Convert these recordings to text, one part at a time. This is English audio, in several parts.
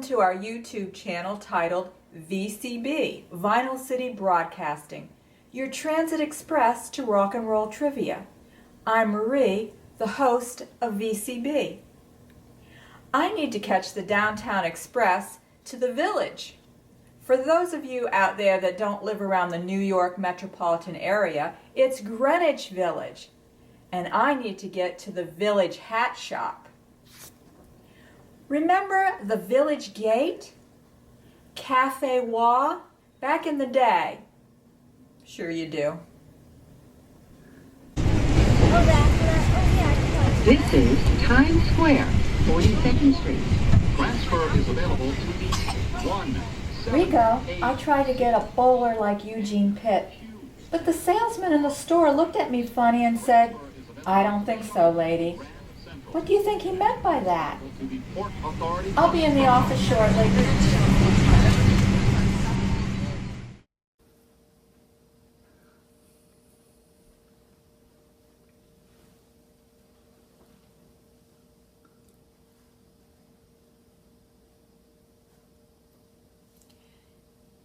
to our YouTube channel titled VCB Vinyl City Broadcasting, your transit express to rock and roll trivia. I'm Marie, the host of VCB. I need to catch the downtown express to the Village. For those of you out there that don't live around the New York metropolitan area, it's Greenwich Village, and I need to get to the Village Hat Shop. Remember the Village Gate? Cafe Wa? Back in the day. Sure you do. This is Times Square, 42nd Street. Transfer is available to 1. Rico, I tried to get a bowler like Eugene Pitt, but the salesman in the store looked at me funny and said, "I don't think so, lady." What do you think he meant by that? I'll be in the office shortly.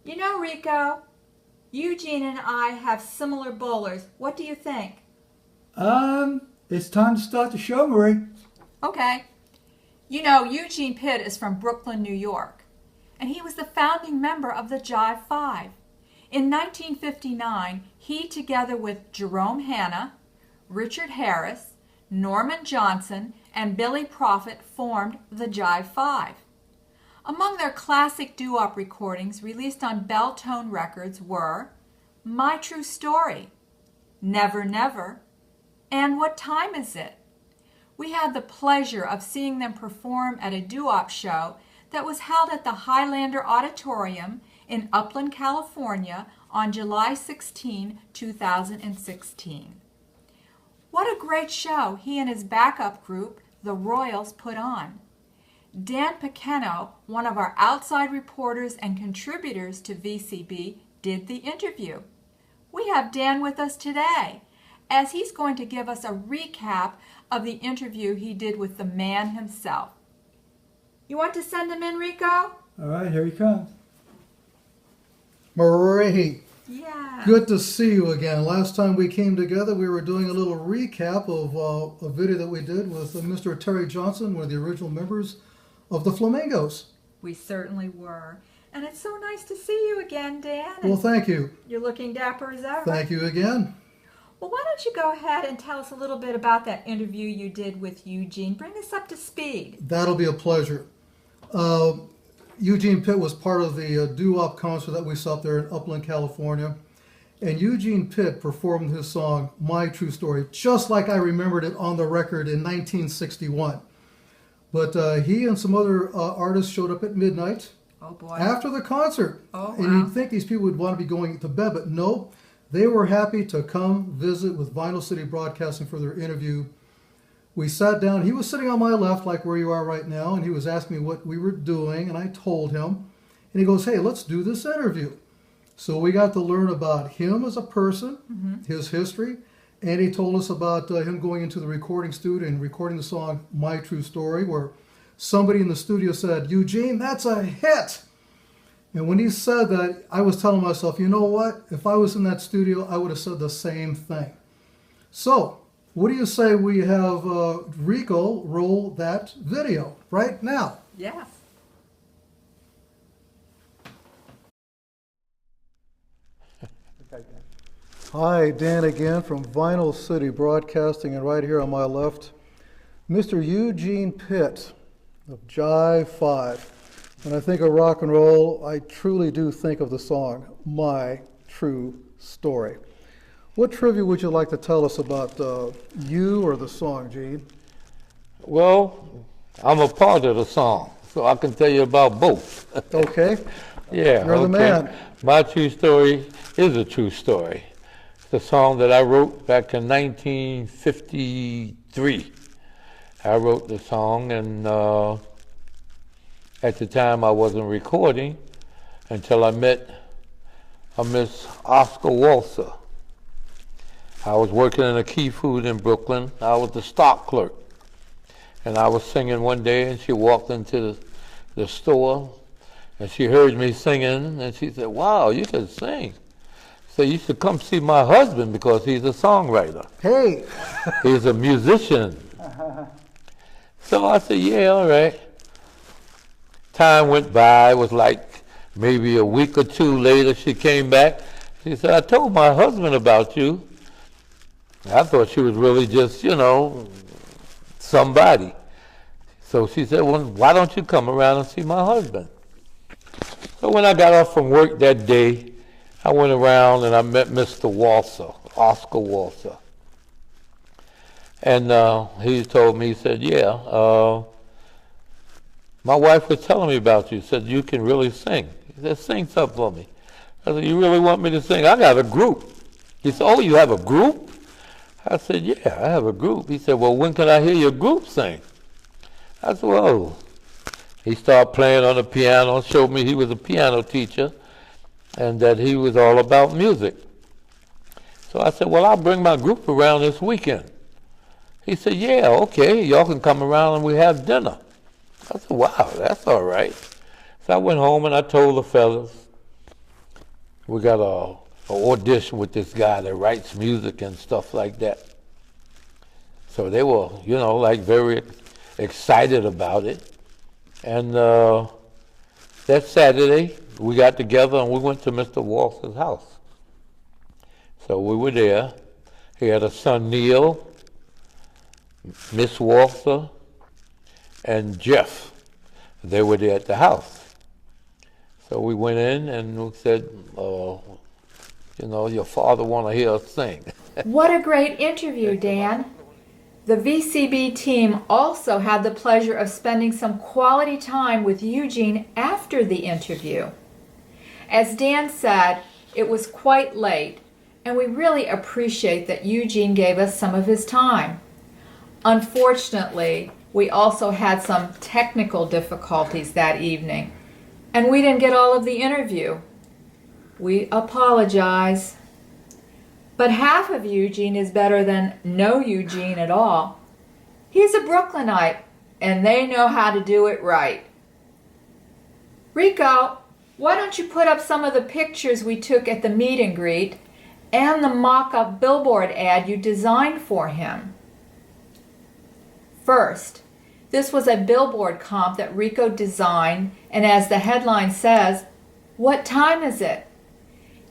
You know, Rico, Eugene and I have similar bowlers. What do you think? It's time to start the show, Marie. Okay. You know, Eugene Pitt is from Brooklyn, New York, and he was the founding member of the Jive Five. In 1959, he, together with Jerome Hanna, Richard Harris, Norman Johnson, and Billy Prophet, formed the Jive Five. Among their classic doo-wop recordings released on Belltone Records were My True Story, Never Never, and What Time Is It? We had the pleasure of seeing them perform at a doo-wop show that was held at the Highlander Auditorium in Upland, California on July 16, 2016. What a great show he and his backup group, the Royals, put on. Dan Pequeno, one of our outside reporters and contributors to VCB, did the interview. We have Dan with us today, as he's going to give us a recap of the interview he did with the man himself. You want to send him in, Rico? All right, here he comes. Marie, Yeah. good to see you again. Last time we came together, we were doing a little recap of a video that we did with Mr. Terry Johnson, one of the original members of the Flamingos. We certainly were. And it's so nice to see you again, Dan. Well, thank you. You're looking dapper as ever. Thank you again. Well, why don't you go ahead and tell us a little bit about that interview you did with Eugene. Bring us up to speed. That'll be a pleasure. Eugene Pitt was part of the doo-wop concert that we saw up there in Upland, California. And Eugene Pitt performed his song, My True Story, just like I remembered it on the record in 1961. But he and some other artists showed up at midnight. Oh, boy. After the concert. Oh, wow. And you'd think these people would want to be going to bed, but no. They were happy to come visit with Vinyl City Broadcasting for their interview. We sat down. He was sitting on my left, like where you are right now, and he was asking me what we were doing, and I told him. And he goes, "Hey, let's do this interview." So we got to learn about him as a person, his history, and he told us about him going into the recording studio and recording the song My True Story, where somebody in the studio said, "Eugene, that's a hit." And when he said that, I was telling myself, you know what? If I was in that studio, I would have said the same thing. So, what do you say we have Rico roll that video right now? Yes. Hi, Dan again from Vinyl City Broadcasting, and right here on my left, Mr. Eugene Pitt of Jive Five. When I think of rock and roll, I truly do think of the song, My True Story. What trivia would you like to tell us about you or the song, Gene? Well, I'm a part of the song, so I can tell you about both. Okay. Yeah, You're the man. My True Story is a true story. It's a song that I wrote back in 1953. I wrote the song, and at the time I wasn't recording until I met a Miss Oscar Walser. I was working in a Key Food in Brooklyn. I was the stock clerk. And I was singing one day, and she walked into the store, and she heard me singing, and she said, "Wow, you can sing. So you should come see my husband because he's a songwriter. Hey! He's a musician." So I said, "Yeah, all right." Time went by. It was like maybe a week or two later, she came back. She said, "I told my husband about you." I thought she was really just, somebody. So she said, "Well, why don't you come around and see my husband?" So when I got off from work that day, I went around and I met Mr. Walser, Oscar Walser. And he told me, he said, "Yeah, my wife was telling me about you. Said you can really sing." He said, "Sing something for me." I said, "You really want me to sing? I got a group." He said, "Oh, you have a group?" I said, "Yeah, I have a group." He said, "Well, when can I hear your group sing?" I said, "Well," he started playing on the piano, showed me he was a piano teacher and that he was all about music. So I said, "Well, I'll bring my group around this weekend." He said, "Yeah, okay, y'all can come around and we have dinner." I said, "Wow, that's all right." So I went home and I told the fellas, we got a audition with this guy that writes music and stuff like that. So they were, like very excited about it. And that Saturday, we got together and we went to Mr. Walser's house. So we were there. He had a son, Neil, Miss Walser, and Jeff. They were there at the house. So we went in and we said, your father want to hear us sing. What a great interview, Dan. The VCB team also had the pleasure of spending some quality time with Eugene after the interview. As Dan said, it was quite late, and we really appreciate that Eugene gave us some of his time. Unfortunately, we also had some technical difficulties that evening, and we didn't get all of the interview. We apologize. But half of Eugene is better than no Eugene at all. He's a Brooklynite, and they know how to do it right. Rico, why don't you put up some of the pictures we took at the meet and greet and the mock-up billboard ad you designed for him? First, this was a billboard comp that Rico designed, and as the headline says, "What time is it?"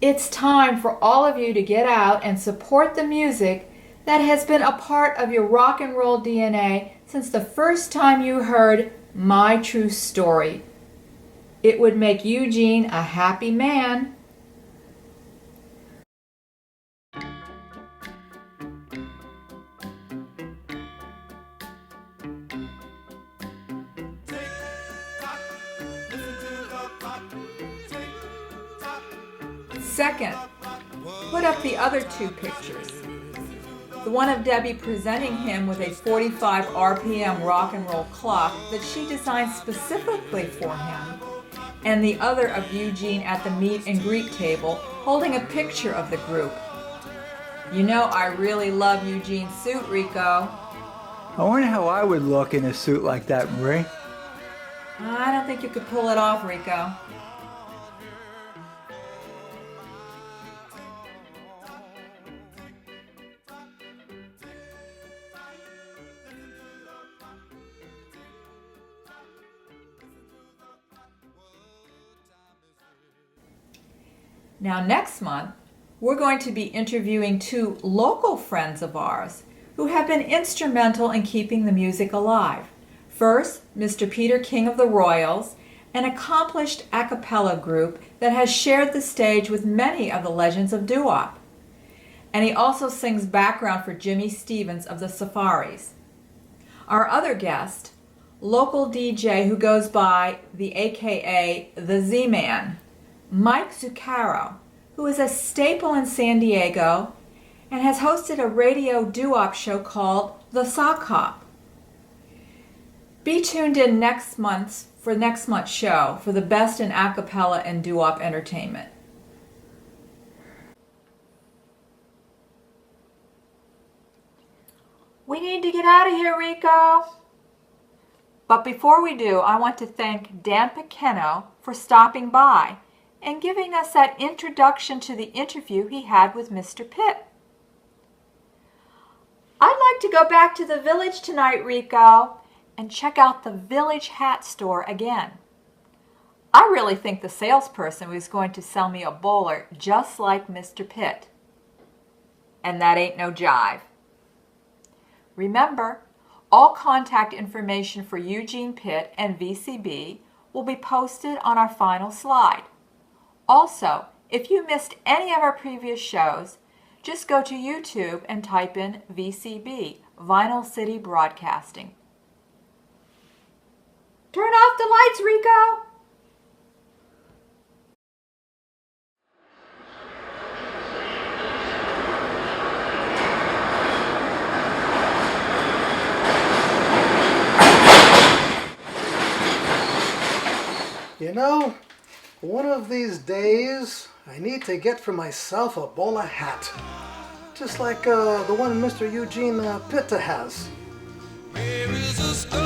It's time for all of you to get out and support the music that has been a part of your rock and roll DNA since the first time you heard My True Story. It would make Eugene a happy man. Second, put up the other two pictures. The one of Debbie presenting him with a 45 RPM rock and roll clock that she designed specifically for him, and the other of Eugene at the meet and greet table holding a picture of the group. You know I really love Eugene's suit, Rico. I wonder how I would look in a suit like that, Marie. I don't think you could pull it off, Rico. Now next month, we're going to be interviewing two local friends of ours who have been instrumental in keeping the music alive. First, Mr. Peter King of the Royals, an accomplished a cappella group that has shared the stage with many of the legends of doo-wop. And he also sings background for Jimmy Stevens of the Safaris. Our other guest, local DJ who goes by the AKA the Z-Man, Mike Zuccaro, who is a staple in San Diego and has hosted a radio doo-wop show called The Sock Hop. Be tuned in next month's show for the best in a cappella and doo-wop entertainment. We need to get out of here, Rico. But before we do, I want to thank Dan Piceno for stopping by and giving us that introduction to the interview he had with Mr. Pitt. I'd like to go back to the village tonight, Rico, and check out the village hat store again. I really think the salesperson was going to sell me a bowler just like Mr. Pitt. And that ain't no jive. Remember, all contact information for Eugene Pitt and VCB will be posted on our final slide. Also, if you missed any of our previous shows, just go to YouTube and type in VCB Vinyl City Broadcasting. Turn off the lights, Rico! You know, one of these days, I need to get for myself a bowler hat. Just like the one Mr. Eugene Pitt has. There is a story